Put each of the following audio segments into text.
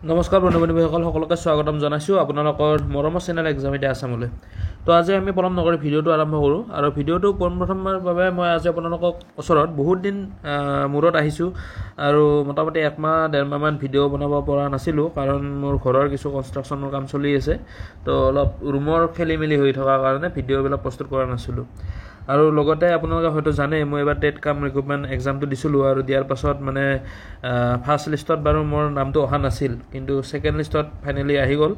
নমস্কাৰ বন্ধু-বান্ধৱীসকল সকলোকে স্বাগতম জনাইছোঁ আপোনালোকৰ মৰমৰ চেনেল এক্সাম ইণ্ডিয়া আছামলৈ। তো আজি আমি পলম নকৰি ভিডিঅ'টো আৰম্ভ কৰোঁ আৰু ভিডিঅ'টো পোনপ্ৰথমবাৰৰ বাবে মই আজি আপোনালোকক ওচৰত বহুত দিন মূৰত আহিছোঁ আৰু মোটামুটি একমাহ ডেৰমাহমান ভিডিঅ' বনাব পৰা নাছিলোঁ কাৰণ মোৰ ঘৰৰ কিছু কনষ্ট্ৰাকশ্যনৰ কাম চলি আছে। তো অলপ ৰুমৰ খেলি মেলি হৈ থকাৰ কাৰণে ভিডিঅ'বিলাক প্ৰস্তুত কৰা নাছিলোঁ। আৰু লগতে আপোনালোকে হয়তো জানে মই এবাৰ টেট কাম ৰিক্ৰুটমেণ্ট এক্সামটো দিছিলোঁ আৰু দিয়াৰ পাছত মানে ফাৰ্ষ্ট লিষ্টত বাৰু মোৰ নামটো অহা নাছিল, কিন্তু ছেকেণ্ড লিষ্টত ফাইনেলি আহি গ'ল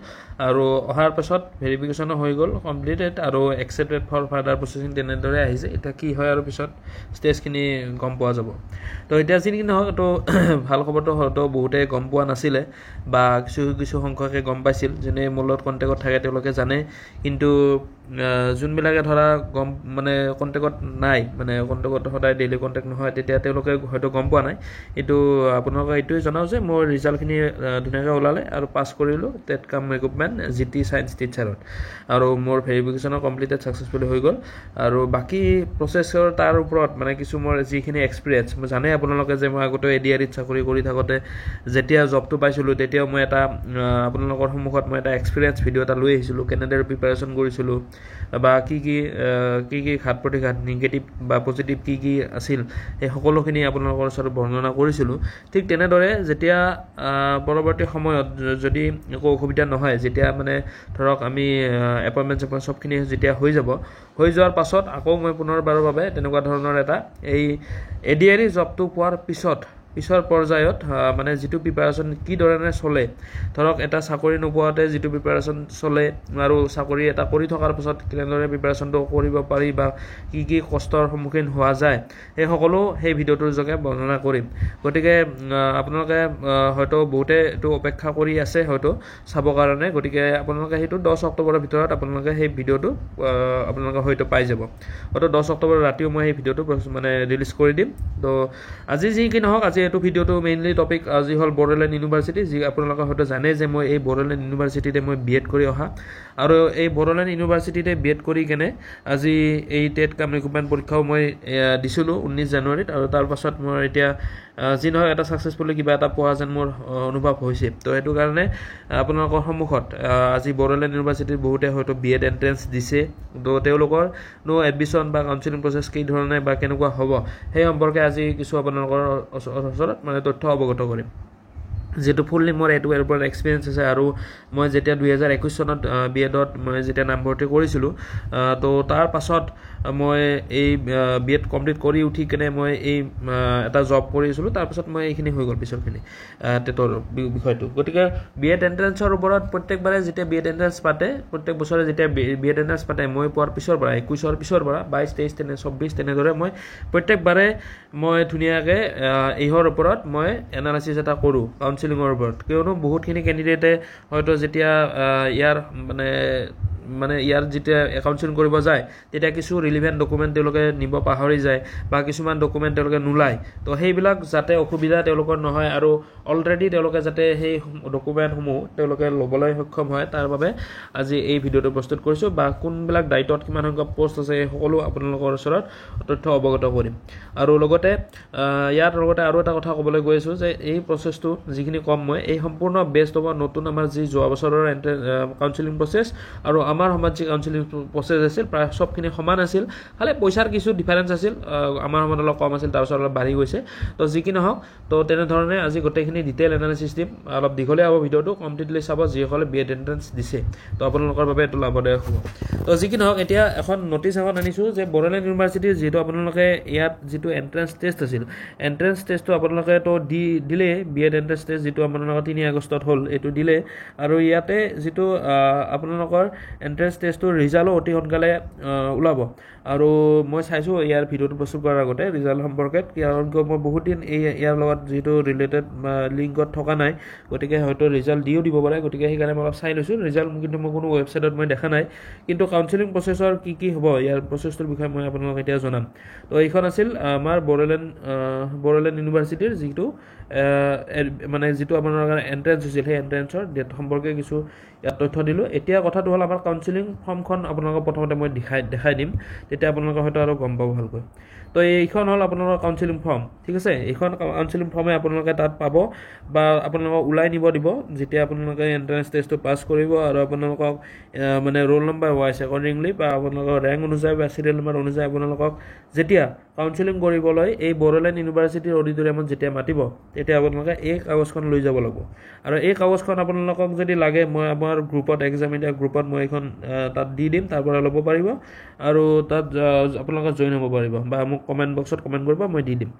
আৰু অহাৰ পাছত ভেৰিফিকেশ্যনো হৈ গ'ল কমপ্লিটেড আৰু একচেপ্টেড ফৰ ফাৰ্ডাৰ প্ৰচেছিং তেনেদৰে আহিছে। এতিয়া কি হয় আৰু পিছত ষ্টেজখিনি গম পোৱা যাব। তো এতিয়া যি কি নহওক এইটো ভাল খবৰটো হয়তো বহুতে গম পোৱা নাছিলে বা কিছু সংখ্যকে গম পাইছিল, যেনে মোৰ লগত কণ্টেক্টত থাকে তেওঁলোকে জানে, কিন্তু যোনবিলাকে ধৰা গম মানে কণ্টেক্টত নাই, মানে কণ্টেক্টত সদায় ডেইলি কণ্টেক্ট নহয়, তেতিয়া তেওঁলোকে হয়তো গম পোৱা নাই। কিন্তু আপোনালোকক এইটোৱে জনাওঁ যে মোৰ ৰিজাল্টখিনি ধুনীয়াকৈ ওলালে আৰু পাছ কৰিলোঁ টেট কাম ৰিক্ৰুটমেণ্ট GT ছায়েন্স টিচাৰত আৰু মোৰ ভেৰিফিকেশ্যনো কমপ্লিটেড ছাকচেছফুলি হৈ গ'ল। আৰু বাকী প্ৰচেছৰ তাৰ ওপৰত মানে কিছু মোৰ যিখিনি এক্সপিৰিয়েঞ্চ, মই জানে আপোনালোকে যে মই আগতে ADREত চাকৰি কৰি থাকোঁতে যেতিয়া জবটো পাইছিলোঁ তেতিয়াও মই এটা আপোনালোকৰ সন্মুখত মই এটা এক্সপিৰিয়েঞ্চ ভিডিঅ' এটা লৈ আহিছিলোঁ, কেনেদৰে প্ৰিপাৰেশ্যন কৰিছিলোঁ বা কি ঘাত প্ৰতিঘাত নিগেটিভ বা পজিটিভ কি আছিল সেই সকলোখিনি আপোনালোকৰ ওচৰত বৰ্ণনা কৰিছিলোঁ। ঠিক তেনেদৰে যেতিয়া পৰৱৰ্তী সময়ত যদি একো অসুবিধা নহয়, যেতিয়া মানে ধৰক আমি এপইণ্টমেণ্ট চবখিনি যেতিয়া হৈ যোৱাৰ পাছত আকৌ মই পুনৰবাৰৰ বাবে তেনেকুৱা ধৰণৰ এটা এই ADRE জবটো পোৱাৰ পিছৰ পৰ্যায়ত মানে যিটো প্ৰিপাৰেশ্যন কি ধৰণে চলে, ধৰক এটা চাকৰি নোপোৱাতে যিটো প্ৰিপাৰেশ্যন চলে আৰু চাকৰি এটা কৰি থকাৰ পাছত কেনেদৰে প্ৰিপাৰেশ্যনটো কৰিব পাৰি বা কি কষ্টৰ সন্মুখীন হোৱা যায়, সেই সকলো সেই ভিডিঅ'টোৰ যোগে বৰ্ণনা কৰিম। গতিকে আপোনালোকে হয়তো বহুতে এইটো অপেক্ষা কৰি আছে হয়তো চাবৰ কাৰণে, গতিকে আপোনালোকে সেইটো 10 অক্টোবৰৰ ভিতৰত আপোনালোকে সেই ভিডিঅ'টো আপোনালোকে হয়তো পাই যাব। হয়তো 10 অক্টোবৰ ৰাতিও মই সেই ভিডিঅ'টো মানে ৰিলিজ কৰি দিম। তো আজি যি কি নহওক, আজি এইটো ভিডিঅ'টো মেইনলি টপিক আজি হ'ল বড়োলেণ্ড ইউনিভাৰ্চিটি, যি আপোনালোকে হয়তো জানে যে মই এই বড়োলেণ্ড ইউনিভাৰ্চিটিতে মই BEd কৰি অহা আৰু এই বড়োলেণ্ড ইউনিভাৰ্চিটিতে BEd কৰি কেনে আজি এই টেট কাম ৰিক্ৰুটমেণ্ট পৰীক্ষাও মই দিছিলোঁ 19 জানুৱাৰীত আৰু তাৰ পাছত মোৰ এতিয়া যি নহয় এটা ছাকচেছফুলি কিবা এটা পোৱা যেন মোৰ অনুভৱ হৈছে। তো সেইটো কাৰণে আপোনালোকৰ সন্মুখত আজি বড়োলেণ্ড ইউনিভাৰ্চিটিৰ বহুতে হয়তো BEd এণ্ট্ৰেঞ্চ দিছে, তো তেওঁলোকৰ এডমিশ্যন বা কাউন্সেলিং প্ৰচেছ কি ধৰণে বা কেনেকুৱা হ'ব সেই সম্পৰ্কে আজি কিছু আপোনালোকৰ ওচৰত মানে তথ্য অৱগত কৰিম। যিহেতু ফুললি মোৰ এইটোৰ ওপৰত এক্সপিৰিয়েঞ্চ আছে আৰু মই যেতিয়া 2021 চনত BEdত মই যেতিয়া নামভৰ্তি কৰিছিলোঁ, তো তাৰ পাছত মই এই BEd কমপ্লিট কৰি উঠি কেনে মই এই এটা জব কৰিছিলোঁ, তাৰপাছত মই এইখিনি হৈ গ'ল পিছৰখিনি টেটৰ বিষয়টো। গতিকে BEd এণ্ট্ৰেঞ্চৰ ওপৰত প্ৰত্যেকবাৰে যেতিয়া BEd এণ্ট্ৰেঞ্চ পাতে, প্ৰত্যেক বছৰে যেতিয়া BEd এণ্ট্ৰেঞ্চ পাতে, মই পোৱাৰ পিছৰ পৰা 21ৰ পিছৰ পৰা 22, 23, 24 তেনেদৰে মই প্ৰত্যেকবাৰে মই ধুনীয়াকৈ এইহৰ ওপৰত মই এনালাইচিছ এটা কৰোঁ কাউন্সেলিঙৰ ওপৰত, কিয়নো বহুতখিনি কেণ্ডিডেটে হয়তো যেতিয়া ইয়াৰ যেতিয়া কাউন্সেলিং কৰিব যায় তেতিয়া কিছু ৰিলিভেণ্ট ডকুমেণ্ট তেওঁলোকে নিব পাহৰি যায় বা কিছুমান ডকুমেণ্ট তেওঁলোকে নোলায়। তো সেইবিলাক যাতে অসুবিধা তেওঁলোকৰ নহয় আৰু অলৰেডি তেওঁলোকে যাতে সেই ডকুমেণ্টসমূহ তেওঁলোকে ল'বলৈ সক্ষম হয়, তাৰ বাবে আজি এই ভিডিঅ'টো প্ৰস্তুত কৰিছোঁ বা কোনবিলাক দায়িত্বত কিমান সংখ্যক পষ্ট আছে এই সকলো আপোনালোকৰ ওচৰত তথ্য অৱগত কৰিম। আৰু লগতে ইয়াৰ লগতে আৰু এটা কথা ক'বলৈ গৈ আছোঁ যে এই প্ৰচেছটো যিখিনি ক'ম মই, এই সম্পূৰ্ণ বেষ্ট হ'ব নতুন আমাৰ যি যোৱা বছৰৰ কাউন্সেলিং প্ৰচেছ আৰু আমাৰ সময়ত যি কাউন্সেলিং প্ৰচেছ আছিল প্ৰায় চবখিনি সমান আছিল, খালি পইচাৰ কিছু ডিফাৰেঞ্চ আছিল, আমাৰ সময়ত অলপ কম আছিল, তাৰপিছত অলপ বাঢ়ি গৈছে। তো যি কি নহওক, তো তেনেধৰণে আজি গোটেইখিনি ডিটেইল এনালাইচিছ দিম। অলপ দীঘলীয়া হ'ব ভিডিঅ'টো, কমপ্লিটলি চাব যিসকলে BEd এণ্ট্ৰেঞ্চ দিছে, তো আপোনালোকৰ বাবে এইটো লাভদায়ক হ'ব। তো যি কি নহওক, এতিয়া এখন নটিছ এখন আনিছোঁ যে বড়োলেণ্ড ইউনিভাৰ্চিটিৰ যিহেতু আপোনালোকে ইয়াত যিটো এণ্ট্ৰেঞ্চ টেষ্ট আছিল, এণ্ট্ৰেঞ্চ টেষ্টটো আপোনালোকে তো দিলে BEd এণ্ট্ৰেঞ্চ টেষ্ট যিটো আপোনালোকৰ 3 আগষ্টত হ'ল এইটো দিলে, আৰু ইয়াতে যিটো আপোনালোকৰ এণ্ট্ৰেঞ্চ টেষ্টটোৰ ৰিজাল্টো অতি সোনকালে ওলাব। আৰু মই চাইছোঁ ইয়াৰ ভিডিঅ'টো প্ৰস্তুত কৰাৰ আগতে ৰিজাল্ট সম্পৰ্কে, কাৰণ মই বহুত দিন ইয়াৰ লগত যিটো ৰিলেটেড লিংকত থকা নাই, গতিকে হয়তো ৰিজাল্ট দিও দিব পাৰে, গতিকে সেইকাৰণে মই অলপ চাই লৈছোঁ ৰিজাল্ট, কিন্তু মই কোনো ৱেবছাইটত মই দেখা নাই। কিন্তু কাউন্সেলিং প্ৰচেছৰ কি হ'ব ইয়াৰ প্ৰচেছটোৰ বিষয়ে মই আপোনালোকক এতিয়া জনাম। তো এইখন আছিল আমাৰ বড়োলেণ্ড ইউনিভাৰ্চিটিৰ যিটো মানে যিটো আপোনালোকৰ এণ্ট্ৰেঞ্চ হৈছিল সেই এণ্ট্ৰেঞ্চৰ ডেট সম্পৰ্কে কিছু ইয়াত তথ্য দিলোঁ। এতিয়া কথাটো হ'ল আমাৰ কাউন্সেলিং ফৰ্মখন আপোনালোকক প্ৰথমতে মই দেখাই দিম, তেতিয়া আপোনালোকে হয়তো আৰু গম পাব ভালকৈ। তো এইখন হ'ল আপোনালোকৰ কাউন্সেলিং ফৰ্ম ঠিক আছে এইখন কাউন্সেলিং ফৰ্মে আপোনালোকে তাত পাব বা আপোনালোকক ওলাই নিব দিব যেতিয়া আপোনালোকে এন্ট্ৰেন্স টেষ্টটো পাছ কৰিব আৰু আপোনালোকক মানে ৰোল নম্বৰ ওয়াইজ একৰ্ডিংলি বা আপোনালোকৰ ৰেংক অনুযায়ী বা সিৰিয়েল নম্বৰ অনুযায়ী আপোনালোকক যেতিয়া কাউন্সেলিং কৰিবলৈ এই বড়োলেণ্ড ইউনিভাৰ্চিটিৰ অডিটৰিয়ামত যেতিয়া মাতিব তেতিয়া আপোনালোকে এই কাগজখন লৈ যাব লাগিব আৰু এই কাগজখন আপোনালোকক যদি লাগে মই আমাৰ গ্ৰুপত এক্সাম ইণ্ডিয়া গ্ৰুপত মই এখন তাত দি দিম তাৰ পৰা ল'ব পাৰিব আৰু তাত আপোনালোকে জইন হ'ব পাৰিব বা মোক কমেন্ট বক্সত কমেন্ট কৰিব মই দি দিম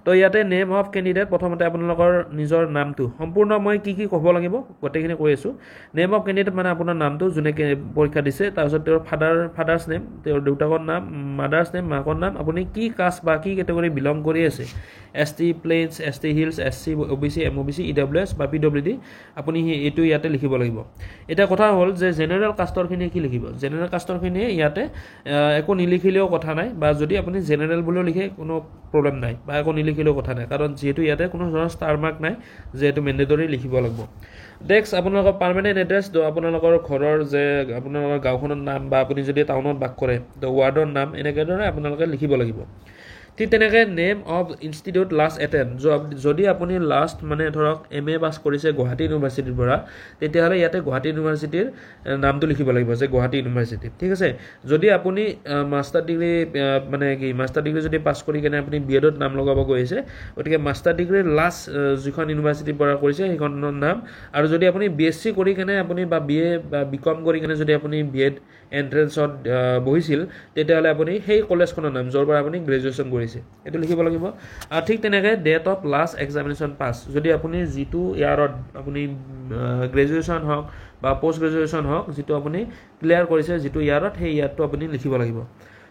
তো ইয়াতে নেম অফ কেণ্ডিডেট প্ৰথমতে আপোনালোকৰ নিজৰ নামটো সম্পূৰ্ণ মই কি কি ক'ব লাগিব গোটেইখিনি কৈ আছোঁ নেম অফ কেণ্ডিডেট মানে আপোনাৰ নামটো যোনে পৰীক্ষা দিছে তাৰপিছত তেওঁৰ ফাদাৰ্ছ নেম তেওঁৰ দেউতাকৰ নাম মাদাৰ্ছ নেম মাকৰ নাম আপুনি কি কাষ্ট বা কি কেটেগৰী বিলং কৰি আছে ST plains ST hills SC OBC MOBC EWS বা PWD আপুনি এইটো ইয়াতে লিখিব লাগিব এটা কথা হ'ল যে জেনেৰেল কাষ্টৰখিনি কি লিখিব জেনেৰেল কাষ্টৰখিনি ইয়াতে একো নিলিখিলেও কথা নাই বা যদি আপুনি জেনেৰেল বুলিও লিখে কোনো প্ৰবলেম নাই বা একো নিলিখিলেও কথা নাই কাৰণ যেহেতু ইয়াতে কোনো ধৰণৰ ষ্টাৰ মাৰ্ক নাই যে এইটো মেণ্ডেটৰী লিখিব লাগিব নেক্সট আপোনালোকৰ পাৰ্মানেণ্ট এড্ৰেছ আপোনালোকৰ ঘৰৰ যে আপোনালোকৰ গাঁওখনৰ নাম বা আপুনি যদি টাউনত বাস কৰে তো ৱাৰ্ডৰ নাম এনেকৈ ধৰণে আপোনালোকে লিখিব লাগিব ঠিক তেনেকৈ name of institute last attend যদি আপুনি লাষ্ট মানে ধৰক MA পাছ কৰিছে গুৱাহাটী ইউনিভাৰ্চিটিৰ পৰা তেতিয়াহ'লে ইয়াতে গুৱাহাটী ইউনিভাৰ্চিটিৰ নামটো লিখিব লাগিব যে গুৱাহাটী ইউনিভাৰ্চিটি ঠিক আছে যদি আপুনি মাষ্টাৰ ডিগ্ৰী মানে কি মাষ্টাৰ ডিগ্ৰী যদি পাছ কৰি কেনে আপুনি BEdত নাম লগাব গৈ আছে গতিকে মাষ্টাৰ ডিগ্ৰীৰ লাষ্ট যিখন ইউনিভাৰ্চিটিৰ পৰা কৰিছে সেইখনৰ নাম আৰু যদি আপুনি BSc কৰি কেনে আপুনি বা BA বা BCom কৰি কেনে যদি আপুনি BEd এন্ট্ৰেন্সত বহিছিল তেতিয়াহ'লে আপুনি সেই কলেজখনৰ নাম য'ৰ পৰা আপুনি গ্ৰেজুৱেশ্যন কৰিছে এইটো লিখিব লাগিব আৰু ঠিক তেনেকৈ ডেট অফ লাষ্ট এক্সামিনেশ্যন পাছ যদি আপুনি যিটো ইয়াৰত আপুনি গ্ৰেজুৱেশ্যন হওক বা পোষ্ট গ্ৰেজুৱেশ্যন হওক যিটো আপুনি ক্লিয়াৰ কৰিছে যিটো ইয়াৰত সেই ইয়াৰটো আপুনি লিখিব লাগিব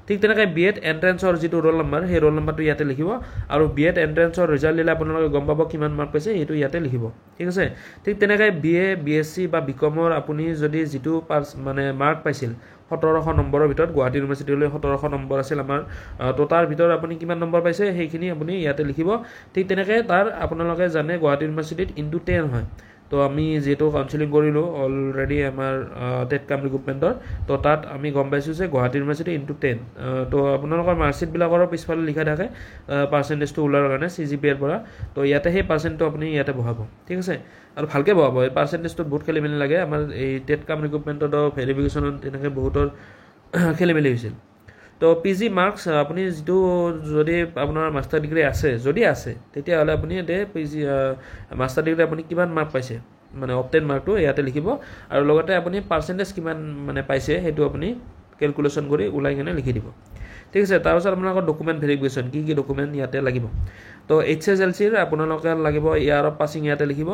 ঠিক তেনেকৈ BEd এন্ট্ৰেন্সৰ যিটো ৰোল নম্বৰ সেই ৰোল নম্বৰটো ইয়াতে লিখিব আৰু BEd এন্ট্ৰেন্সৰ ৰিজাল্ট দিলে আপোনালোকে গম পাব কিমান মাৰ্ক পাইছে সেইটো ইয়াতে লিখিব ঠিক আছে ঠিক তেনেকৈ BA BSc বা BComৰ আপুনি যদি যিটো মানে মাৰ্ক পাইছিল 1700 নম্বৰৰ ভিতৰত গুৱাহাটী ইউনিভাৰ্চিটিলৈ 1700 নম্বৰ আছিল আমাৰ তো তাৰ ভিতৰত আপুনি কিমান নম্বৰ পাইছে সেইখিনি আপুনি ইয়াতে লিখিব ঠিক তেনেকৈ তাৰ আপোনালোকে জানে গুৱাহাটী ইউনিভাৰ্চিটিত ইনটু 10 হয় তো আমি যেটো কাউন্সেলিং কৰিলো অলৰেডি আমাৰ টেটকাম ৰিক্ৰুটমেন্টৰ তো তাত আমি গম পাইছো যে গুৱাহাটী ইউনিভাৰ্চিটি ইনটু 10 তো আপোনালোকৰ মাৰ্কশিট বিলাকৰ পিছফালে লিখা থাকে পাৰ্চেন্টেজটো ওলাৰ কাৰণে CGPA ৰ পৰা তো ইয়াতে সেই পাৰ্চেন্টটো আপুনি ইয়াতে বহাব ঠিক আছে আৰু ভালকে বহাব এই পাৰ্চেন্টেজটো বহুত খেলিমেলি লাগে আমাৰ এই টেটকাম ৰিক্ৰুটমেন্টৰ ভেৰিফিকেশনত তেনেকৈ বহুতৰ খেলিমেলি হৈছিল তো PG মাৰ্কস আপুনি যেটো যদি আপোনাৰ মাষ্টাৰ ডিগ্ৰী আছে যদি আছে তেতিয়াহ'লে আপুনি এতে PG মাষ্টাৰ ডিগ্ৰী আপুনি কিমান মাৰ্ক পাইছে মানে অবটেন মাৰ্কটো ইয়াতে লিখিব আৰু লগতে আপুনি পাৰ্চেন্টেজ কিমান মানে পাইছে হেতু আপুনি ক্যালকুলেশন কৰি উলাই কেনে লিখি দিব ঠিক আছে তাৰপিছত আপোনালোকৰ ডকুমেন্ট ভেৰিফিকেশন কি কি ডকুমেন্ট ইয়াতে লাগিব তো HSLC ৰ আপোনালোকে লাগিব ইয়াৰ পাছিং ইয়াতে লিখিব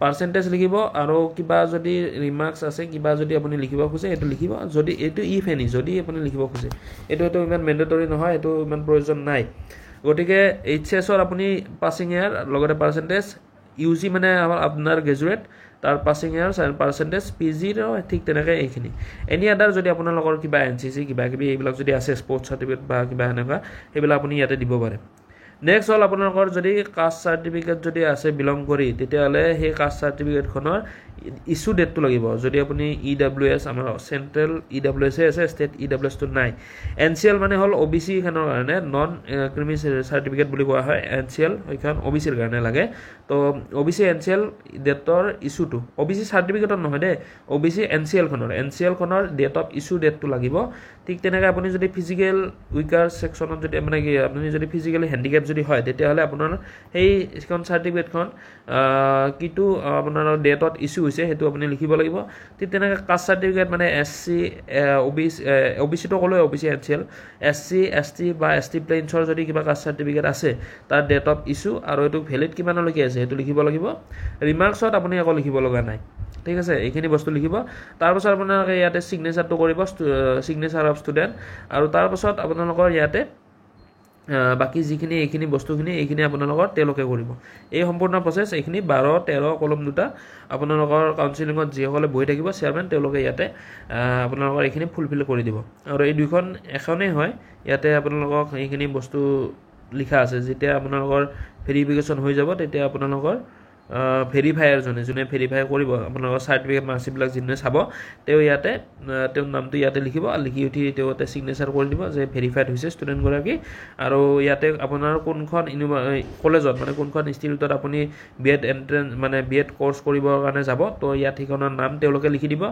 পাৰ্চেন্টেজ লিখিব আৰু কিবা যদি ৰিমাৰ্কস আছে কিবা যদি আপুনি লিখিব খোজে এটো লিখিব যদি এটো ইফ এনি যদি আপুনি লিখিব খোজে এটো ইমান মেন্ডেটৰি নহয় এটো ইমান প্ৰয়োজন নাই গটিকে HS ৰ আপুনি পাছিং ইয়াৰ লগতে পাৰ্চেন্টেজ UG মানে আপোনাৰ গ্ৰেজুৱেট তাৰ পাছিং ইয়াৰ পাৰ্চেন্টেজ PG ৰ ঠিক তেনেকৈ এইখিনি এনি আদাৰ যদি আপোনালোকৰ কিবা NCC কিবা কিবি এইবিলাক যদি আছে স্পৰ্টছ সাৰ্টিফিকেট বা কিবা এনেকুৱা এইবিলাক আপুনি ইয়াতে দিব পাৰে নেক্সট হল আপোনালোকৰ যদি কাষ্ট সাৰ্টিফিকেট যদি আছে বিলং কৰি তেতিয়াহলে সেই কাষ্ট সাৰ্টিফিকেট খনৰ ইস্যু ডেটটো লাগিব যদি আপুনি EWS আমাৰ সেন্ট্ৰেল EWS আছে ষ্টেট EWS টো নাই NCL মানে হল OBC খনৰ কাৰণে নন ক্ৰিমি সাৰ্টিফিকেট বুলি কোৱা হয় NCL এখন OBC ৰ কাৰণে লাগে তো OBC NCL ডেটৰ ইস্যুটো OBC সাৰ্টিফিকেটৰ নহয় দে OBC NCL খনৰ ডেট অফ ইস্যু ডেটটো লাগিব ঠিক তেনেকৈ আপুনি যদি ফিজিক্যাল উইকাৰ সেকশনত যদি মানে কি আপুনি যদি ফিজিক্যালি হ্যান্ডিক্যাপ যদি হয় তেতিয়াহলে আপোনাৰ সেই এখন সাৰ্টিফিকেটখন কিটো আপোনাৰ ডেটত ইস্যু হৈছে হেতু আপুনি লিখিব লাগিব ঠিক তেনেকৈ কাষ্ট সাৰ্টিফিকেট মানে SC OBC তো কলো OBC NCL SC ST বা ST প্লেইনছৰ যদি কিবা কাষ্ট সাৰ্টিফিকেট আছে তাৰ ডেট অফ ইস্যু আৰু এটো ভ্যালিড কিমানলৈকে আছে হেতু লিখিব লাগিব ৰিমাৰ্কসত আপুনি একো লিখিব লগা নাই ঠিক আছে এইখিনি বস্তু লিখিব তাৰ পাছত আপোনালোকে ইয়াতে সিগনেচাৰটো কৰিব সিগনেচাৰ অফ ষ্টুডেন্ট আৰু তাৰ পাছত আপোনালোকৰ ইয়াতে বাকি যিখিনি এইখিনি বস্তুখিনি এইখিনি আপোনালোকৰ তেলকে কৰিব এই সম্পূৰ্ণ প্ৰসেস এইখিনি 12 13 কলম দুটা আপোনালোকৰ কাউন্সেলিংত যিসকলে বহি থাকিব চেয়াৰম্যান তেওঁলোকে ইয়াতে আপোনালোকৰ এইখিনি ফুলফিল কৰি দিব আৰু এই দুইখন এখনেই হয় ইয়াতে আপোনালোকক এইখিনি বস্তু লিখা আছে যেতিয়া আপোনালোকৰ ভেৰিফিকেশন হৈ যাব তেতিয়া আপোনালোকৰ ভেৰিফায়াৰজনে যোনে ভেৰিফাই কৰিব আপোনালোকৰ চাৰ্টিফিকেট মাৰ্কশ্বিটবিলাক যোনে চাব তেওঁ ইয়াতে তেওঁৰ নামটো ইয়াতে লিখিব আৰু লিখি উঠি তেওঁ ইয়াতে ছিগনেচাৰ কৰি দিব যে ভেৰিফাইড হৈছে ষ্টুডেণ্টগৰাকী আৰু ইয়াতে আপোনাৰ কোনখন কলেজত মানে কোনখন ইনষ্টিটিউটত আপুনি বিএড এণ্ট্ৰেঞ্চ মানে বিএড কোৰ্চ কৰিবৰ কাৰণে যাব তো ইয়াত ঠিকনাৰ নাম তেওঁলোকে লিখি দিব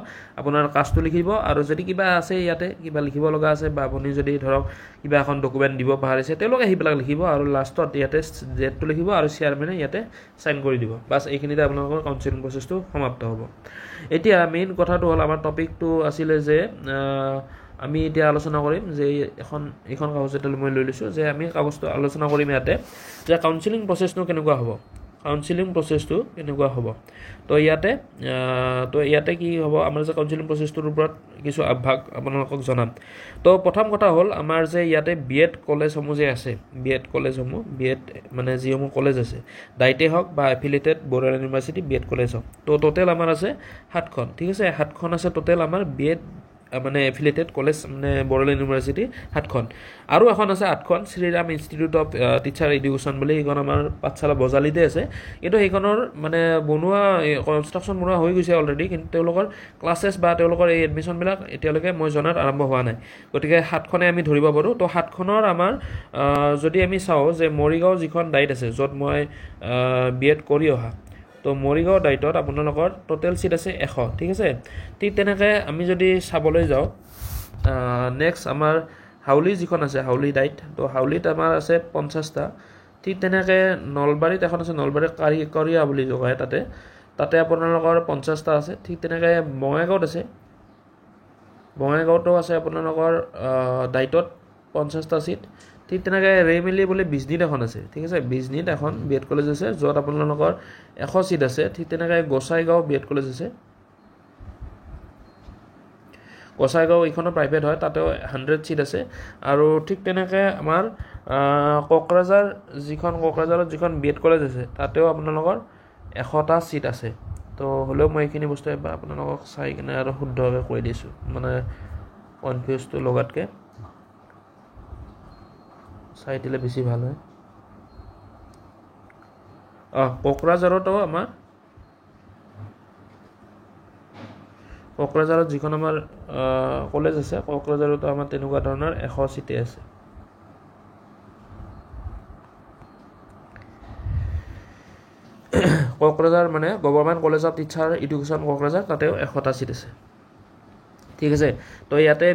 আপোনাৰ কাষ্টটো লিখি দিব আৰু যদি কিবা আছে ইয়াতে কিবা লিখিব লগা আছে বা আপুনি যদি ধৰক কিবা এখন ডকুমেণ্ট দিব পাহৰিছে তেওঁলোকে সেইবিলাক লিখিব আৰু লাষ্টত ইয়াতে ডেটটো লিখিব আৰু চেয়াৰমেনে ইয়াতে চাইন কৰি দিব বাছ এইখিনিতে আপোনালোকৰ কাউন্সিলিং প্ৰচেছটো সমাপ্ত হ'ব এতিয়া মেইন কথাটো হ'ল আমাৰ টপিকটো আছিলে যে আমি এতিয়া আলোচনা কৰিম যে এইখন কাগজ এটা মই লৈ লৈছোঁ যে আমি কাগজটো আলোচনা কৰিম ইয়াতে যে কাউন্সিলিং প্ৰচেছটো কেনেকুৱা হ'ব কাউন্সিলিং প্ৰচেছটো কেনেকুৱা হ'ব তো ইয়াতে কি হ'ব আমাৰ যে কাউন্সিলিং প্ৰচেছটোৰ ওপৰত কিছু আভাস আপোনালোকক জনাম তো প্ৰথম কথা হ'ল আমাৰ যে ইয়াতে বিএড কলেজসমূহ যে আছে বিএড কলেজসমূহ বিএড মানে যিসমূহ কলেজ আছে ডাইটে হওক বা affiliated Bodoland university B Ed college হওক তো টোটেল আমাৰ আছে 7খন ঠিক আছে 7খন আছে টোটেল আমাৰ বিএড মানে এফিলিয়েটেড কলেজ মানে বড়োলেণ্ড ইউনিভাৰ্চিটি 7খন আৰু এখন আছে 8খন Shriram institute of teacher education বুলি সেইখন আমাৰ পাঠশালা বজালিতে আছে কিন্তু সেইখনৰ মানে বনোৱা কনষ্ট্ৰাকশ্যন বনোৱা হৈ গৈছে অলৰেডি কিন্তু তেওঁলোকৰ ক্লাছেছ বা তেওঁলোকৰ এই এডমিশ্যনবিলাক এতিয়ালৈকে মই জনাত আৰম্ভ হোৱা নাই গতিকে 7খনে আমি ধৰিব পাৰোঁ তো 7খনৰ আমাৰ যদি আমি চাওঁ যে মৰিগাঁও যিখন ডাইট আছে য'ত মই বিএড কৰি অহা তো মৰিগাঁও ডাইটত আপোনালোকৰ টোটেল চিট আছে 100 ঠিক আছে ঠিক তেনেকৈ আমি যদি চাবলৈ যাওঁ নেক্সট আমাৰ হাউলি যিখন আছে হাউলি ডাইট তো হাউলিত আমাৰ আছে 50টা ঠিক তেনেকৈ নলবাৰীত এখন আছে নলবাৰী কৰিয়া বুলি কয় তাতে আপোনালোকৰ 50টা আছে ঠিক তেনেকৈ বঙাইগাঁৱত আছে বঙাইগাঁৱতো আছে আপোনালোকৰ ডাইটত 50টা চিট ঠিক তেনেকৈ ৰেইমেলি বুলি বিজনীত এখন আছে ঠিক আছে বিজনীত এখন বিএড কলেজ আছে য'ত আপোনালোকৰ 100 চিট আছে ঠিক তেনেকৈ গোসাইগাঁও বিএড কলেজ আছে গোসাইগাঁও এইখনো প্ৰাইভেট হয় তাতেও 100 চিট আছে আৰু ঠিক তেনেকৈ আমাৰ কোকৰাঝাৰত যিখন বিএড কলেজ আছে তাতেও আপোনালোকৰ 100টা চিট আছে তো হ'লেও মই এইখিনি বস্তু এবাৰ আপোনালোকক চাই কিনে আৰু শুদ্ধভাৱে কৈ দিছোঁ মানে কনফিউজটো লগাতকৈ চাই দিলে বেছি ভাল হয় কোকৰাঝাৰতো আমাৰ কোকৰাঝাৰত যিখন আমাৰ কলেজ আছে কোকৰাঝাৰতো আমাৰ তেনেকুৱা ধৰণৰ 100 চিটে আছে কোকৰাঝাৰ মানে government college of teacher education Kokrajhar তাতেও 100টা চিট আছে ঠিক আছে তো ইয়াতে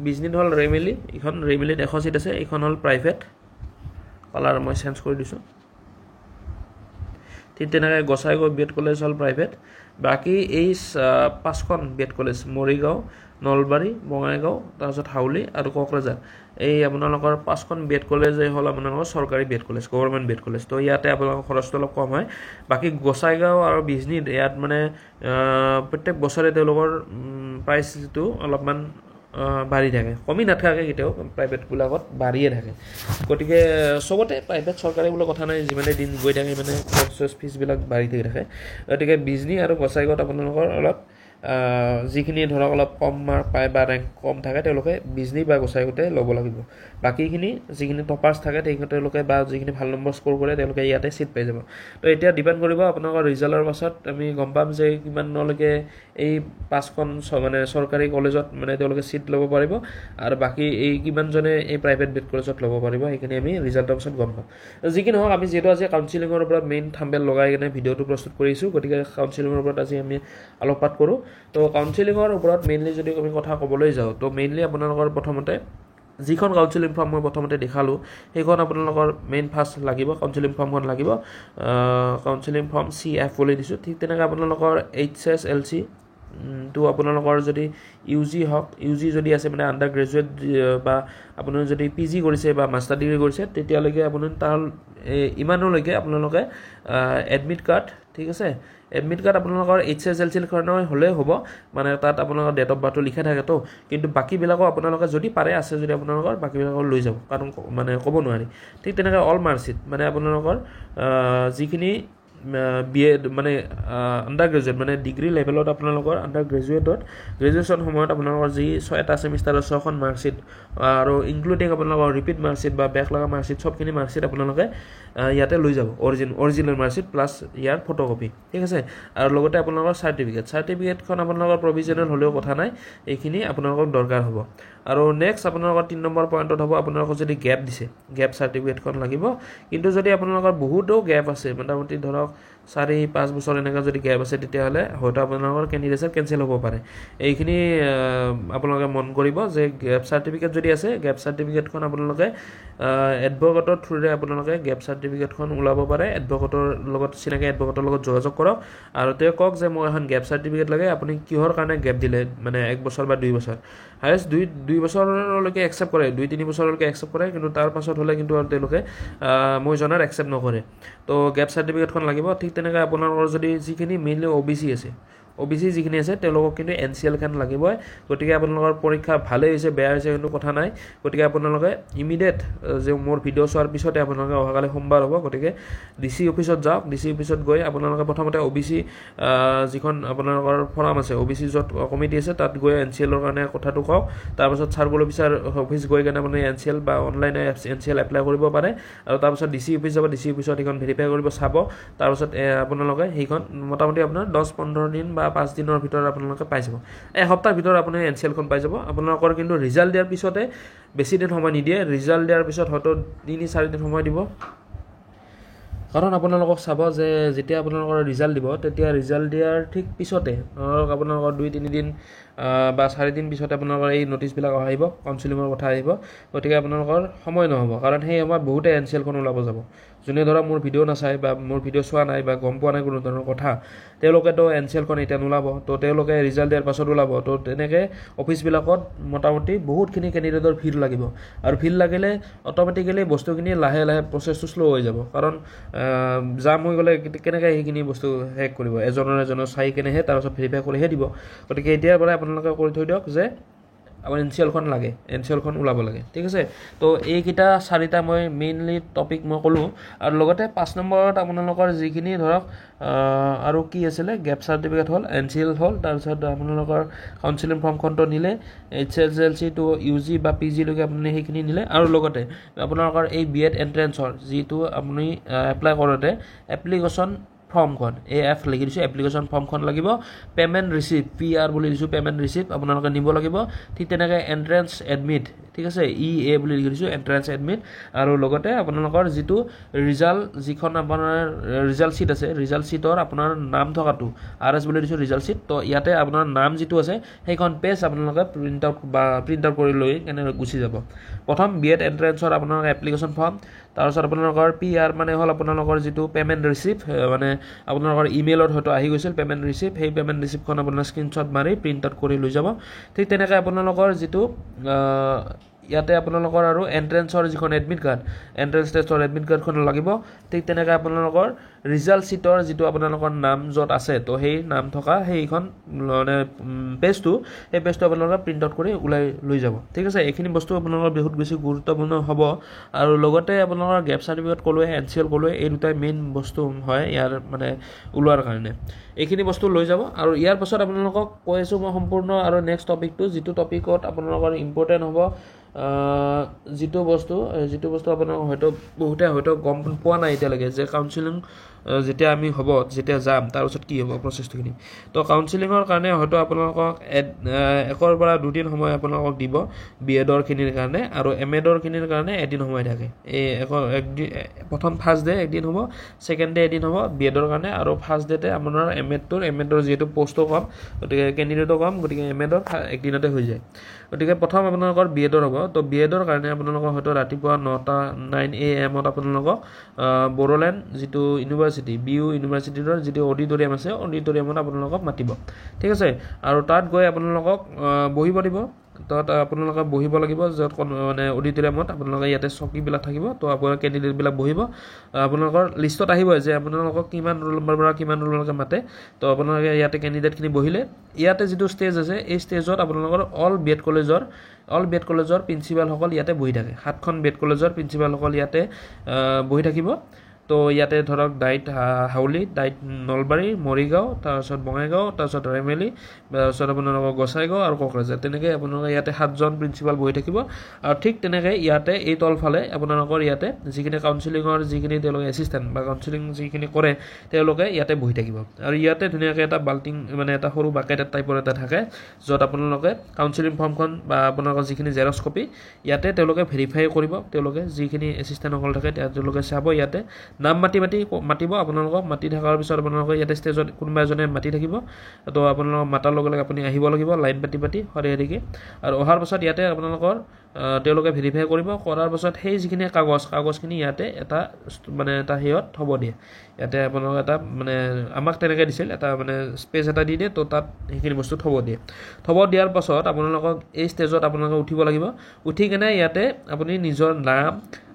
বিজনীত হ'ল ৰেইমেলি এইখন ৰেইমেলিত 100 চিট আছে এইখন হ'ল প্ৰাইভেট কালাৰ মই চেঞ্জ কৰি দিছোঁ ঠিক তেনেকৈ গোসাইগাঁও বিএড কলেজ হ'ল প্ৰাইভেট বাকী এই 5খন বিএড কলেজ মৰিগাঁও নলবাৰী বঙাইগাঁও তাৰপিছত হাউলি আৰু কোকৰাঝাৰ এই আপোনালোকৰ 5খন বিএড কলেজেই হ'ল আপোনালোকৰ চৰকাৰী B Ed college government B Ed college তো ইয়াতে আপোনালোকৰ খৰচটো অলপ কম হয় বাকী গোসাইগাঁও আৰু বিজনীত ইয়াত মানে প্ৰত্যেক বছৰে তেওঁলোকৰ প্ৰাইচটো অলপমান বাঢ়ি থাকে কমি নাথাকে কেতিয়াও প্ৰাইভেটবিলাকত বাঢ়িয়ে থাকে গতিকে চবতে প্ৰাইভেট চৰকাৰী বোলে কথা নাই যিমানে দিন গৈ থাকে মানে কৰ্চেছ ফিজবিলাক বাঢ়ি থাকে গতিকে বিজনী আৰু গোসাইগাঁৱত আপোনালোকৰ অলপ যিখিনি ধৰক অলপ কম মাৰ্ক পায় বা ৰেংক কম থাকে তেওঁলোকে বিজনী বা গোসাইগাঁৱতে ল'ব লাগিব বাকীখিনি যিখিনি টপাৰ্ছ থাকে তেওঁলোকে বা যিখিনি ভাল নম্বৰ স্ক'ৰ কৰে তেওঁলোকে ইয়াতে চিট পাই যাব তো এতিয়া ডিপেণ্ড কৰিব আপোনালোকৰ ৰিজাল্টৰ পাছত আমি গম পাম যে কিমানলৈকে এই 5খন মানে চৰকাৰী কলেজত মানে তেওঁলোকে চিট ল'ব পাৰিব আৰু বাকী এই কিমানজনে এই প্ৰাইভেট বিএড কলেজত ল'ব পাৰিব সেইখিনি আমি ৰিজাল্টৰ পাছত গম পাম যি কি নহওক আমি যিহেতু আজি কাউন্সিলিঙৰ ওপৰত মেইন থাম্বনেইল লগাই কিনে ভিডিঅ'টো প্ৰস্তুত কৰিছোঁ গতিকে কাউন্সিলিঙৰ ওপৰত আজি আমি আলোকপাত কৰোঁ তো কাউন্সিলিঙৰ ওপৰত মেইনলি যদি আমি কথা ক'বলৈ যাওঁ তো মেইনলি আপোনালোকৰ প্ৰথমতে যিখন কাউন্সিলিং ফৰ্ম মই প্ৰথমতে দেখালোঁ সেইখন আপোনালোকৰ মেইন ফাৰ্ষ্ট লাগিব কাউন্সিলিং ফৰ্মখন লাগিব কাউন্সিলিং ফৰ্ম CF বুলি দিছোঁ ঠিক তেনেকৈ আপোনালোকৰ HSLC তো আপোনালোকৰ যদি UG হওক UG যদি আছে মানে আণ্ডাৰ গ্ৰেজুৱেট বা আপুনি যদি PG কৰিছে বা মাষ্টাৰ ডিগ্ৰী কৰিছে তেতিয়ালৈকে আপুনি তাৰ ইমানলৈকে আপোনালোকে এডমিট কাৰ্ড ঠিক আছে এডমিট কাৰ্ড আপোনালোকৰ HSLC কাৰণে হ'লে হ'ব মানে তাত আপোনালোকৰ ডেট অফ বাৰ্থটো লিখা থাকে তো কিন্তু বাকীবিলাকো আপোনালোকে যদি পাৰে আছে যদি আপোনালোকৰ বাকীবিলাকৰ লৈ যাব কাৰণ মানে ক'ব নোৱাৰি ঠিক তেনেকৈ অল মাৰ্কশ্বিট মানে আপোনালোকৰ যিখিনি BA মানে আণ্ডাৰ গ্ৰেজুৱেট মানে ডিগ্ৰী লেভেলত আপোনালোকৰ আণ্ডাৰ গ্ৰেজুৱেশ্যন সময়ত আপোনালোকৰ যি এটা ছেমিষ্টাৰৰ 6খন মাৰ্কশ্বিট আৰু ইনক্লুডিং আপোনালোকৰ ৰিপিট মাৰ্কশ্বিট বা বেক লগা মাৰ্কশ্বিট সবখিনি মাৰ্কশ্বিট আপোনালোকে ইয়াতে লৈ যাব অৰিজিনেল মাৰ্কশ্বিট প্লাছ ইয়াৰ ফটোকপি ঠিক আছে আৰু লগতে আপোনালোকৰ চাৰ্টিফিকেটখন আপোনালোকৰ প্ৰভিজনেল হ'লেও কথা নাই এইখিনি আপোনালোকক দৰকাৰ হ'ব আৰু নেক্সট আপোনালোকৰ 3 নম্বৰ পইণ্টত হ'ব আপোনালোকৰ যদি গেপ দিছে গেপ চাৰ্টিফিকেটখন লাগিব কিন্তু যদি আপোনালোকৰ বহুতো গেপ আছে মোটামুটি ধৰক 4-5 বছৰ এনেকুৱা যদি গেপ আছে তেতিয়াহ'লে হয়তো আপোনালোকৰ কেণ্ডিডেটছৰ কেঞ্চেল হ'ব পাৰে এইখিনি আপোনালোকে মন কৰিব যে গেপ চাৰ্টিফিকেট যদি আছে গেপ চাৰ্টিফিকেটখন আপোনালোকে এডভকেটৰ থ্ৰুৰে আপোনালোকে গেপ চাৰ্টিফিকেটখন ওলাব পাৰে এডভকেটৰ লগত চিনাকি এডভকেটৰ লগত যোগাযোগ কৰক আৰু তেওঁ কওক যে মই এখন গেপ চাৰ্টিফিকেট লাগে আপুনি কিহৰ কাৰণে গেপ দিলে মানে 1 বছৰ বা 2 বছৰ হায়েষ্ট 2 বছৰলৈকে একচেপ্ট কৰে 2-3 বছৰলৈকে একচেপ্ট কৰে কিন্তু তাৰ পাছত হ'লে কিন্তু আৰু তেওঁলোকে মই জনাৰ একচেপ্ট নকৰে তো গেপ চাৰ্টিফিকেটখন লাগিব ঠিক তেনেকৈ আপোনালোকৰ যদি যিখিনি মেইনলি OBC যিখিনি আছে তেওঁলোকক কিন্তু NCL খান লাগিবই গতিকে আপোনালোকৰ পৰীক্ষা ভালেই হৈছে বেয়া হৈছে কিন্তু কথা নাই গতিকে আপোনালোকে ইমিডিয়েট যে মোৰ ভিডিঅ' চোৱাৰ পিছতে আপোনালোকে অহাকালি সোমবাৰ হ'ব গতিকে DC অফিচত যাওক DC অফিচত গৈ আপোনালোকে প্ৰথমতে OBC যিখন আপোনালোকৰ ফৰ্ম আছে OBC য'ত কমিটি আছে তাত গৈ NCLৰ কাৰণে কথাটো কওক তাৰপাছত চাৰ্কল অফিচ গৈ কেনে আপুনি NCL বা অনলাইনে NCL এপ্লাই কৰিব পাৰে আৰু তাৰপাছত DC অফিচ যাব DC অফিচত সেইখন ভেৰিফাই কৰিব চাব তাৰপাছত আপোনালোকে সেইখন মোটামুটি আপোনাৰ 10-15 দিন বা 5 দিনৰ ভিতৰত আপোনালোকে পাই যাব এসপ্তাহৰ ভিতৰত আপুনি NCLখন পাই যাব আপোনালোকৰ কিন্তু ৰিজাল্ট দিয়াৰ পিছতে বেছি দিন সময় নিদিয়ে ৰিজাল্ট দিয়াৰ পিছত হয়তো 3-4 দিন সময় দিব কাৰণ আপোনালোকক চাব যে যেতিয়া আপোনালোকৰ ৰিজাল্ট দিব তেতিয়া ৰিজাল্ট দিয়াৰ ঠিক পিছতে আপোনালোকৰ 2-3 দিন বা 4 দিন পিছতে আপোনালোকৰ এই নটিছবিলাক আহিব কাউন্সেলিঙৰ কথা আহিব গতিকে আপোনালোকৰ সময় নহ'ব কাৰণ সেই সময়ত বহুতে NCLখন ওলাব যাব যোনে ধৰা মোৰ ভিডিঅ' নাচায় বা মোৰ ভিডিঅ' চোৱা নাই বা গম পোৱা নাই কোনো ধৰণৰ কথা তেওঁলোকেতো NCLখন এতিয়া নোলাব তো তেওঁলোকে ৰিজাল্ট দিয়াৰ পাছত ওলাব তো তেনেকৈ অফিচবিলাকত মোটামুটি বহুতখিনি কেণ্ডিডেটৰ ভিৰ লাগিব আৰু ভিৰ লাগিলে অট'মেটিকেলি বস্তুখিনি লাহে লাহে প্ৰচেছটো শ্ল' হৈ যাব কাৰণ জাম হৈ গ'লে কেনেকৈ সেইখিনি বস্তু হেক কৰিব এজনৰ চাই কেনেহে তাৰপাছত ভেৰিফাই কৰিহে দিব গতিকে এতিয়াৰ পৰাই আপোনালোকে কৰি থৈ দিয়ক যে আমাৰ NCLখন লাগে NCLখন ওলাব লাগে ঠিক আছে তো এইকেইটা 4টা মই মেইনলি টপিক মই ক'লোঁ আৰু লগতে 5 নম্বৰত আপোনালোকৰ যিখিনি ধৰক আৰু কি আছিলে গেপ চাৰ্টিফিকেট হ'ল NCL হ'ল তাৰপিছত আপোনালোকৰ কাউন্সেলিং ফৰ্মখনটো নিলে HSLC টু UG বা PG লৈকে আপুনি সেইখিনি নিলে আৰু লগতে আপোনালোকৰ এই BEd এন্ট্ৰেন্সৰ যিটো আপুনি এপ্লাই কৰোঁতে এপ্লিকেশ্যন ফৰ্মখন AF লিখি দিছোঁ এপ্লিকেশ্যন ফৰ্মখন লাগিব পেমেণ্ট ৰিচিপ্ট PR বুলি দিছোঁ পেমেণ্ট ৰিচিপ্ট আপোনালোকে নিব লাগিব ঠিক তেনেকৈ এন্ট্ৰেন্স এডমিট ঠিক আছে EA বুলি লিখি দিছোঁ এন্ট্ৰেন্স এডমিট আৰু লগতে আপোনালোকৰ যিটো ৰিজাল্ট যিখন আপোনাৰ ৰিজাল্ট শ্বীট আছে ৰিজাল্ট শ্বীটৰ আপোনাৰ নাম থকাটো RS বুলি দিছোঁ ৰিজাল্ট শ্বীট তো ইয়াতে আপোনাৰ নাম যিটো আছে সেইখন পেজ আপোনালোকে প্ৰিণ্ট আউট কৰি লৈ কেনে গুচি যাব প্ৰথম BEd এন্ট্ৰেন্সৰ আপোনালোকৰ এপ্লিকেশ্যন ফৰ্ম তাৰপিছত আপোনালোকৰ PR মানে হ'ল আপোনালোকৰ যিটো পেমেণ্ট ৰিচিপ্ট মানে আপোনালোকৰ ইমেইলত হয়তো আহি গৈছিল পেমেণ্ট ৰিচিপ্ট সেই পেমেণ্ট ৰিচিপ্টখন আপোনাৰ স্ক্ৰীনশ্বট মাৰি প্ৰিণ্ট আউট কৰি লৈ যাব ঠিক তেনেকৈ আপোনালোকৰ যিটো ইয়াতে আপোনালোকৰ আৰু এন্ট্ৰেন্সৰ যিখন এডমিট কাৰ্ড এন্ট্ৰেন্স টেষ্টৰ এডমিট কাৰ্ডখন লাগিব ঠিক তেনেকৈ আপোনালোকৰ ৰিজাল্ট শ্বীটৰ যিটো আপোনালোকৰ নাম য'ত আছে তো সেই নাম থকা সেইখন মানে পেজটো সেই পেজটো আপোনালোকে প্ৰিণ্ট আউট কৰি ওলাই লৈ যাব ঠিক আছে এইখিনি বস্তু আপোনালোকৰ বহুত বেছি গুৰুত্বপূৰ্ণ হ'ব আৰু লগতে আপোনালোকৰ গেপ চাৰ্টিফিকেট ক'লোৱে NCL ক'লোৱে এই দুটাই মেইন বস্তু হয় ইয়াৰ মানে ওলোৱাৰ কাৰণে এইখিনি বস্তু লৈ যাব আৰু ইয়াৰ পাছত আপোনালোকক কৈ আছোঁ মই সম্পূৰ্ণ আৰু নেক্সট টপিকটো যিটো টপিকত আপোনালোকৰ ইম্পৰ্টেণ্ট হ'ব যিটো বস্তু আপোনালোক বহুতে হয়তো গম পোৱা নাই এতিয়ালৈকে যে কাউন্সেলিং যেতিয়া যাম তাৰপিছত কি হ'ব প্ৰচেছটোখিনি তো কাউন্সেলিঙৰ কাৰণে হয়তো আপোনালোকক 1 পৰা 2 দিন সময় আপোনালোকক দিব BEdৰখিনিৰ কাৰণে আৰু MAdৰখিনিৰ কাৰণে এদিন সময় থাকে এই প্ৰথম ফাৰ্ষ্ট ডে একদিন হ'ব ছেকেণ্ড ডে এদিন হ'ব BEdৰ কাৰণে আৰু ফাৰ্ষ্ট ডেতে আপোনাৰ MAdৰ যিহেতু পোষ্টটো কম গতিকে কেণ্ডিডেটো কম গতিকে MAdৰ একদিনতে হৈ যায় গতিকে প্ৰথম আপোনালোকৰ BEdৰ হ'ব তো BEdৰ কাৰণে আপোনালোকৰ হয়তো ৰাতিপুৱা 9 AM আপোনালোকক বড়োলেণ্ড যিটো ইউনিভাৰ্চিটি BU ইউনিভাৰ্চিটিৰ যিটো অডিটৰিয়াম আছে অডিটৰিয়ামত আপোনালোকক মাতিব ঠিক আছে আৰু তাত গৈ আপোনালোকক বহিব দিব তাত আপোনালোকে বহিব লাগিব য'ত মানে অডিটৰিয়ামত আপোনালোকে ইয়াতে চকীবিলাক থাকিব তো আপোনাৰ কেণ্ডিডেটবিলাক বহিব আপোনালোকৰ লিষ্টত আহিব যে আপোনালোকক কিমান ৰোল নম্বৰ পৰা কিমান ৰোললৈকে মাতে তো আপোনালোকে ইয়াতে কেণ্ডিডেটখিনি বহিলে ইয়াতে যিটো ষ্টেজ আছে এই ষ্টেজত আপোনালোকৰ অল BEd কলেজৰ প্ৰিন্সিপালসকল ইয়াতে বহি থাকে 7খন BEd কলেজৰ প্ৰিন্সিপালসকল ইয়াতে বহি থাকিব তো ইয়াতে ধৰক ডাইট হাউলি, ডাইট নলবাৰী, মৰিগাঁও, তাৰপিছত বঙাইগাঁও, তাৰপিছত ৰেমেলি, তাৰপিছত আপোনালোকৰ গোসাইগাঁও আৰু কোকৰাঝাৰ, তেনেকৈ আপোনালোকে ইয়াতে 7জন প্ৰিন্সিপাল বহি থাকিব। আৰু ঠিক তেনেকৈ ইয়াতে এই তলফালে আপোনালোকৰ ইয়াতে যিখিনি কাউন্সিলিঙৰ যিখিনি তেওঁলোকে এছিষ্টেণ্ট বা কাউন্সিলিং যিখিনি কৰে তেওঁলোকে ইয়াতে বহি থাকিব। আৰু ইয়াতে ধুনীয়াকৈ এটা বাল্টিং মানে এটা সৰু বাকেট টাইপৰ এটা থাকে, য'ত আপোনালোকে কাউন্সিলিং ফৰ্মখন বা আপোনালোকৰ যিখিনি জেৰক্স কপি ইয়াতে তেওঁলোকে ভেৰিফাই কৰিব। তেওঁলোকে যিখিনি এছিষ্টেণ্টসকল থাকে তেওঁলোকে চাব, ইয়াতে নাম মাতিব আপোনালোকক। মাতি থকাৰ পিছত আপোনালোকে ইয়াতে ষ্টেজত কোনোবা এজনে মাতি থাকিব। তো আপোনালোকক মাতাৰ লগে লগে আপুনি আহিব লাগিব লাইন পাতি সৰিয়াদিকে। আৰু অহাৰ পাছত ইয়াতে আপোনালোকৰ তেওঁলোকে ভেৰিফাই কৰিব। কৰাৰ পাছত সেই যিখিনি কাগজখিনি ইয়াতে এটা মানে এটা হেৰিত থ'ব দিয়ে। ইয়াতে আপোনালোকে এটা মানে আমাক তেনেকৈ দিছিল, এটা মানে স্পেচ এটা দি দিয়ে। তো তাত সেইখিনি বস্তু থ'ব দিয়াৰ পাছত আপোনালোকক এই ষ্টেজত আপোনালোকে উঠিব লাগিব। উঠি কেনে ইয়াতে আপুনি নিজৰ নাম,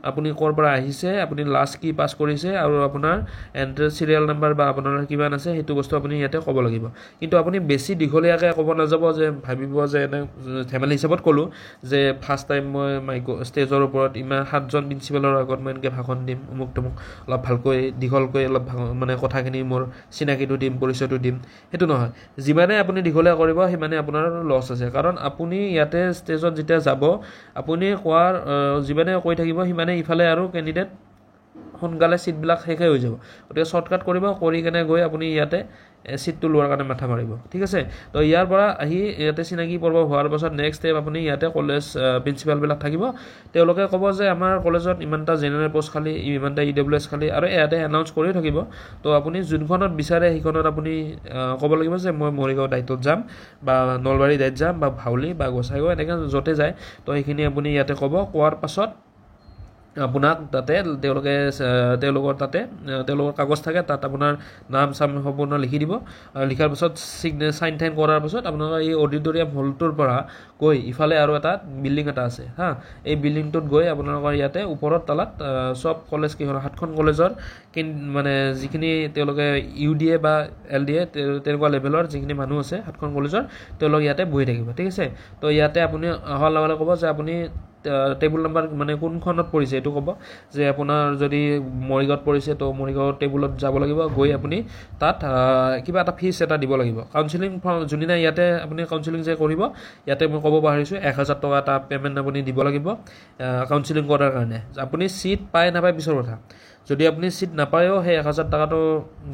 আপুনি ক'ৰ পৰা আহিছে, আপুনি লাষ্ট কি পাছ কৰিছে আৰু আপোনাৰ এণ্ট্ৰেন্স চিৰিয়েল নাম্বাৰ বা আপোনাৰ কিমান আছে সেইটো বস্তু আপুনি ইয়াতে ক'ব লাগিব। কিন্তু আপুনি বেছি দীঘলীয়াকৈ ক'ব নাযাব, যে ভাবিব যে এনে ধেমালি হিচাপত ক'লোঁ যে ফাৰ্ষ্ট টাইম মই ষ্টেজৰ ওপৰত ইমান 7জন প্ৰিন্সিপালৰ আগত মই এনেকৈ ভাষণ দিম, অমুক তমুক, অলপ ভালকৈ দীঘলকৈ অলপ মানে কথাখিনি মোৰ চিনাকিটো দিম, পৰিচয়টো দিম, সেইটো নহয়। যিমানে আপুনি দীঘলীয়া কৰিব সিমানে আপোনাৰ লছ আছে। কাৰণ আপুনি ইয়াতে ষ্টেজত যেতিয়া যাব, আপুনি কোৱাৰ যিমানে কৈ থাকিব সিমানে ইফালে আৰু কেণ্ডিডেট সোনকালে ছিটবিলাক শেষে হৈ যাব। গতিকে শ্বৰ্টকাট কৰি কেনে গৈ আপুনি ইয়াতে ছিটটো লোৱাৰ কাৰণে মাথা মাৰিব। ঠিক আছে। তো ইয়াৰ পৰা আহি ইয়াতে চিনাকি পৰ্ব হোৱাৰ পাছত নেক্সট ষ্টেপ আপুনি ইয়াতে কলেজ প্ৰিন্সিপালবিলাক থাকিব। তেওঁলোকে ক'ব যে আমাৰ কলেজত ইমানটা জেনেৰেল পষ্ট খালী, ইমানটা EWS খালী, আৰু ইয়াতে এনাউন্স কৰিও থাকিব। তো আপুনি যোনখনত বিচাৰে সেইখনত আপুনি ক'ব লাগিব যে মই মৰিগাঁও ডাইটত যাম, বা নলবাৰী ডাইট যাম, বা হাউলি বা গোসাইগাঁও, এনেকৈ য'তে যায়। তো সেইখিনি আপুনি ইয়াতে কোৱাৰ পাছত আপোনাক তাতে তেওঁলোকৰ কাগজ থাকে, তাত আপোনাৰ নাম চাম সম্পূৰ্ণ লিখি দিব। আৰু লিখাৰ পাছত চাইন টাইন কৰাৰ পাছত আপোনালোকৰ এই অডিটৰিয়াম হলটোৰ পৰা গৈ ইফালে আৰু এটা বিল্ডিং এটা আছে হা, এই বিল্ডিংটোত গৈ আপোনালোকৰ ইয়াতে ওপৰত তালাত চব কলেজ কেইখন 7খন কলেজৰ মানে যিখিনি তেওঁলোকে UDA বা LDA তেনেকুৱা লেভেলৰ যিখিনি মানুহ আছে 7খন কলেজৰ, তেওঁলোক ইয়াতে বহি থাকিব। ঠিক আছে। তো ইয়াতে আপুনি অহাৰ লগে লগে ক'ব যে আপুনি টেবুল নাম্বাৰ মানে কোনখনত পৰিছে এইটো ক'ব। যে আপোনাৰ যদি মৰিগাঁৱত পৰিছে তো মৰিগাঁৱৰ টেবুলত যাব লাগিব, গৈ আপুনি তাত কিবা এটা ফিজ এটা দিব লাগিব। কাউন্সিলিং যোনদিনা ইয়াতে আপুনি কাউন্সিলিং যে কৰিব, ইয়াতে মই ক'ব পাৰিছোঁ 1000 টকা এটা পে'মেণ্ট আপুনি দিব লাগিব কাউন্সিলিং কৰাৰ কাৰণে। আপুনি ছিট পায় নাপায় পিছৰ কথা। যদি আপুনি ছিট নাপায়ও সেই 1000 টকাটো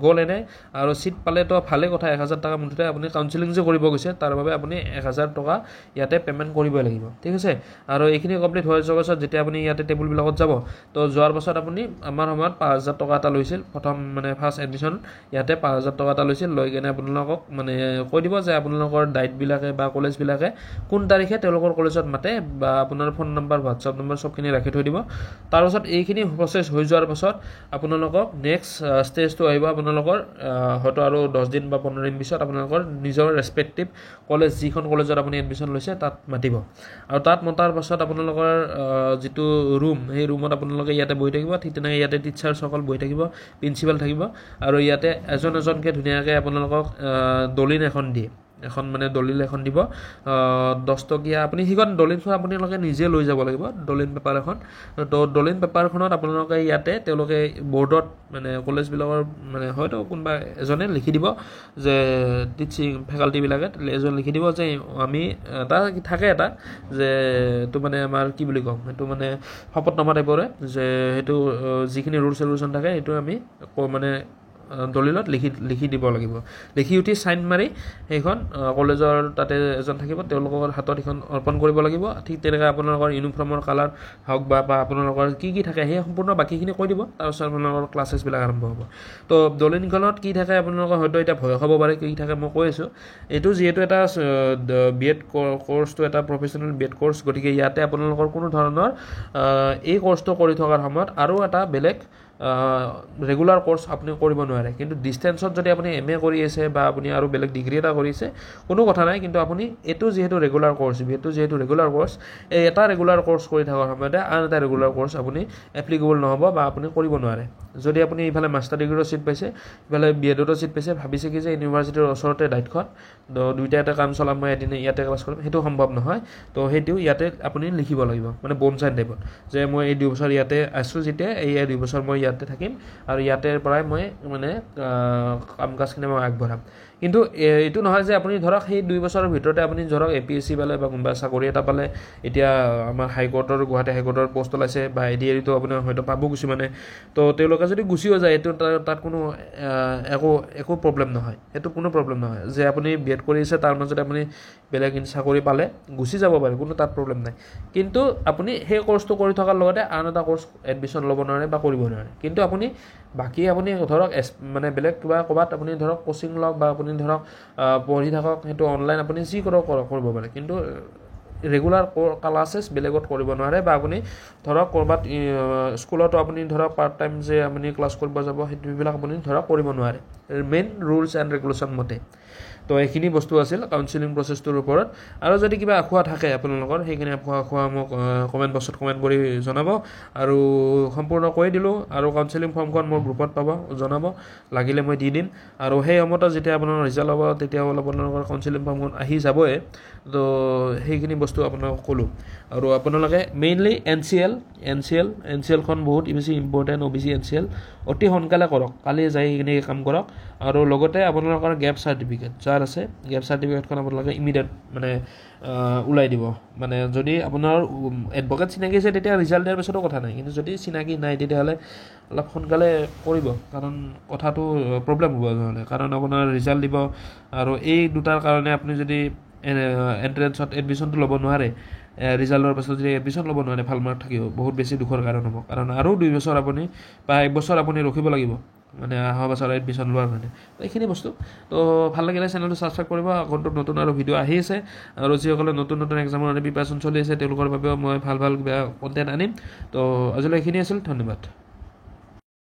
গ'ল এনে, আৰু ছিট পালেতো ভালে কথা। 1000 টকা মুঠতে আপুনি কাউন্সিলিং যে কৰিব গৈছে তাৰ বাবে আপুনি 1000 টকা ইয়াতে পে'মেণ্ট কৰিবই লাগিব। ঠিক আছে। আৰু এইখিনি কমপ্লিট হৈ যোৱাৰ পাছত যেতিয়া আপুনি ইয়াতে টেবুলবিলাকত যাব, তো যোৱাৰ পাছত আপুনি আমাৰ সময়ত 5000 টকা এটা লৈছিল, প্ৰথম মানে ফাৰ্ষ্ট এডমিশ্যন ইয়াতে 5000 টকা এটা লৈছিল। লৈ কেনে আপোনালোকক মানে কৈ দিব যে আপোনালোকৰ ডাইটবিলাকে বা কলেজবিলাকে কোন তাৰিখে তেওঁলোকৰ কলেজত মাতে, বা আপোনাৰ ফোন নম্বৰ, হোৱাটছআপ নম্বৰ চবখিনি ৰাখি থৈ দিব। তাৰপাছত এইখিনি প্ৰচেছ হৈ যোৱাৰ পাছত আপোনালোকক নেক্সট ষ্টেজটো আহিব। আপোনালোকৰ হয়তো আৰু 10 দিন বা 15 দিন পিছত আপোনালোকৰ নিজৰ ৰেচপেক্টিভ কলেজ, যিখন কলেজত আপুনি এডমিশ্যন লৈছে তাত মাতিব। আৰু তাত মতাৰ পাছত আপোনালোকৰ যিটো ৰুম, সেই ৰুমত আপোনালোকে ইয়াতে বহি থাকিব। ঠিক তেনেকৈ ইয়াতে টিচাৰ্ছসকল বহি থাকিব, প্ৰিন্সিপাল থাকিব। আৰু ইয়াতে এজনকৈ ধুনীয়াকৈ আপোনালোকক দলিল এখন দিব 10 টকীয়া। আপুনি সেইখন দলিলখন আপোনালোকে নিজে লৈ যাব লাগিব, দলিল পেপাৰ এখন। তো দলিল পেপাৰখনত আপোনালোকে ইয়াতে তেওঁলোকে বৰ্ডত মানে কলেজবিলাকৰ মানে হয়তো কোনোবা এজনে লিখি দিব, যে টিচিং ফেকাল্টিবিলাকে এজন লিখি দিব যে আমি এটা থাকে এটা যে এইটো মানে আমাৰ কি বুলি ক'ম, সেইটো মানে শপতনামা টাইপৰে, যে সেইটো যিখিনি ৰুলছ ৰেগুলেশ্যন থাকে সেইটো আমি মানে দলিলত লিখি দিব লাগিব। লিখি উঠি চাইন মাৰি সেইখন কলেজৰ তাতে এজন থাকিব, তেওঁলোকৰ হাতত সেইখন অৰ্পণ কৰিব লাগিব। ঠিক তেনেকৈ আপোনালোকৰ ইউনিফৰ্মৰ কালাৰ হওক বা আপোনালোকৰ কি থাকে সেই সম্পূৰ্ণ বাকীখিনি কৈ দিব। তাৰপিছত আপোনালোকৰ ক্লাছেছবিলাক আৰম্ভ হ'ব। তো দলিলখনত কি থাকে আপোনালোকৰ হয়তো এতিয়া ভয় খাব পাৰে, কি থাকে মই কৈ আছোঁ। এইটো যিহেতু এটা BEd কৰ্চটো এটা প্ৰফেচনেল BEd কৰ্চ, গতিকে ইয়াতে আপোনালোকৰ কোনো ধৰণৰ এই কৰ্চটো কৰি থকাৰ সময়ত আৰু এটা বেলেগ ৰেগুলাৰ কৰ্চ আপুনি কৰিব নোৱাৰে। কিন্তু ডিষ্টেঞ্চত যদি আপুনি MA কৰি আছে বা আপুনি আৰু বেলেগ ডিগ্ৰী এটা কৰিছে কোনো কথা নাই, কিন্তু আপুনি এইটো যিহেতু ৰেগুলাৰ কৰ্চ, এই এটা ৰেগুলাৰ কৰ্চ কৰি থকাৰ সময়তে আন এটা ৰেগুলাৰ কৰ্চ আপুনি এপ্লিকেবল নহ'ব বা আপুনি কৰিব নোৱাৰে। যদি আপুনি ইফালে মাষ্টাৰ ডিগ্ৰীৰো ছিট পাইছে, ইফালে BEdৰো ছিট পাইছে, ভাবিছে কি যে ইউনিভাৰ্চিটিৰ ওচৰতে ডাইটখন, দুইটা এটা কাম চলাম, মই এদিনে ইয়াতে ক্লাছ কৰিম, সেইটো সম্ভৱ নহয়। তো সেইটো ইয়াতে আপুনি লিখিব লাগিব, মানে বন চাইন টাইপত, যে মই এই 2 বছৰ ইয়াতে আছোঁ, যেতিয়া এই 2 বছৰ মই ইয়াতে থাকিম আৰু ইয়াতে পৰাই মই মানে কাম কাজখিনি মই আগবঢ়াম কিন্তু এইটো নহয় যে আপুনি ধৰক সেই 2 বছৰৰ ভিতৰতে আপুনি ধৰক APSC পালে বা কোনোবা চাকৰি এটা পালে এতিয়া আমাৰ হাইকোৰ্টৰ গুৱাহাটী হাইকোৰ্টৰ পোষ্ট ওলাইছে বা ADRতো আপোনাৰ হয়তো পাব কিছুমানে তো তেওঁলোকে যদি গুচিও যায় এইটো তাত কোনো একো প্ৰব্লেম নহয় সেইটো কোনো প্ৰব্লেম নহয় যে আপুনি B.Ed কৰি আছে তাৰ মাজতে আপুনি বেলেগ চাকৰি পালে গুচি যাব পাৰে কোনো তাত প্ৰব্লেম নাই কিন্তু আপুনি সেই কোৰ্সটো কৰি থকাৰ লগতে আন এটা কোৰ্স এডমিশন ল'ব নোৱাৰে বা কৰিব নোৱাৰে কিন্তু আপুনি বাকি আপুনি ধৰক মানে বেলেগ কিবা ক'বাত আপুনি ধৰক কোচিং লওক বা আপুনি ধৰক পঢ়ি থাকক সেইটো অনলাইন আপুনি যি কৰিব পাৰে কিন্তু ৰেগুলাৰ ক্লাसेছ বেলেগত কৰিব নোৱাৰে বা আপুনি ধৰক কৰবাত স্কুলতো আপুনি ধৰক পাৰ্ট টাইম যে আপুনি ক্লাছ কৰিব যাব সেইবিলাক আপুনি ধৰক কৰিব নোৱাৰে মেইন ৰুলছ এণ্ড ৰেগুলেশ্যন মতে তো এইখিনি বস্তু আছিল কাউন্সেলিং প্ৰচেছটোৰ ওপৰত আৰু যদি কিবা আখুৱা থাকে আপোনালোকৰ সেইখিনি আখুৱা মোক কমেণ্ট বক্সত কমেণ্ট কৰি জনাব আৰু সম্পূৰ্ণ কৈ দিলোঁ আৰু কাউন্সেলিং ফৰ্মখন মোৰ গ্ৰুপত পাব জনাব লাগিলে মই দি দিম আৰু সেই সময়ত যেতিয়া আপোনাৰ ৰিজাল্ট হ'ব তেতিয়া আপোনালোকৰ কাউন্সেলিং ফৰ্মখন আহি যাবই তো সেইখিনি বস্তু আপোনালোকক ক'লোঁ আৰু আপোনালোকে মেইনলি NCLখন বহুত বেছি ইম্পৰ্টেণ্ট OBC NCL অতি সোনকালে কৰক কালি যাই এইখিনি কাম কৰক আৰু লগতে আপোনালোকৰ গেপ চাৰ্টিফিকেট যাৰ আছে গেপ চাৰ্টিফিকেটখন আপোনালোকে ইমিডিয়েট মানে ওলাই দিব মানে যদি আপোনাৰ এডভোকেট চিনাকি আছে তেতিয়া ৰিজাল্ট দিয়াৰ পিছতো কথা নাই কিন্তু যদি চিনাকি নাই তেতিয়াহ'লে অলপ সোনকালে কৰিব কাৰণ কথাটো প্ৰব্লেম হ'ব নহ'লে কাৰণ আপোনাৰ ৰিজাল্ট দিব আৰু এই দুটাৰ কাৰণে আপুনি যদি এন্ট্ৰেন্সত এডমিশ্যনটো ল'ব নোৱাৰে ৰিজাল্টৰ পাছত যদি এডমিশ্যন ল'ব নোৱাৰে ভাল মাৰ্ক থাকিব বহুত বেছি দুখৰ কাৰণ হ'ব কাৰণ আৰু 2 বছৰ আপুনি বা 1 বছৰ আপুনি ৰখিব লাগিব মানে অহা বছৰ এডমিশ্যন লোৱাৰ কাৰণে এইখিনি বস্তু তো ভাল লাগিলে চেনেলটো ছাবস্ক্ৰাইব কৰিব আগন্তুক নতুন আৰু ভিডিঅ' আহি আছে আৰু যিসকলে নতুন এক্সামৰ কাৰণে প্ৰিপাৰেশ্যন চলি আছে তেওঁলোকৰ বাবেও মই ভাল কিবা কণ্টেণ্ট আনিম তো আজিলৈ এইখিনি আছিল ধন্যবাদ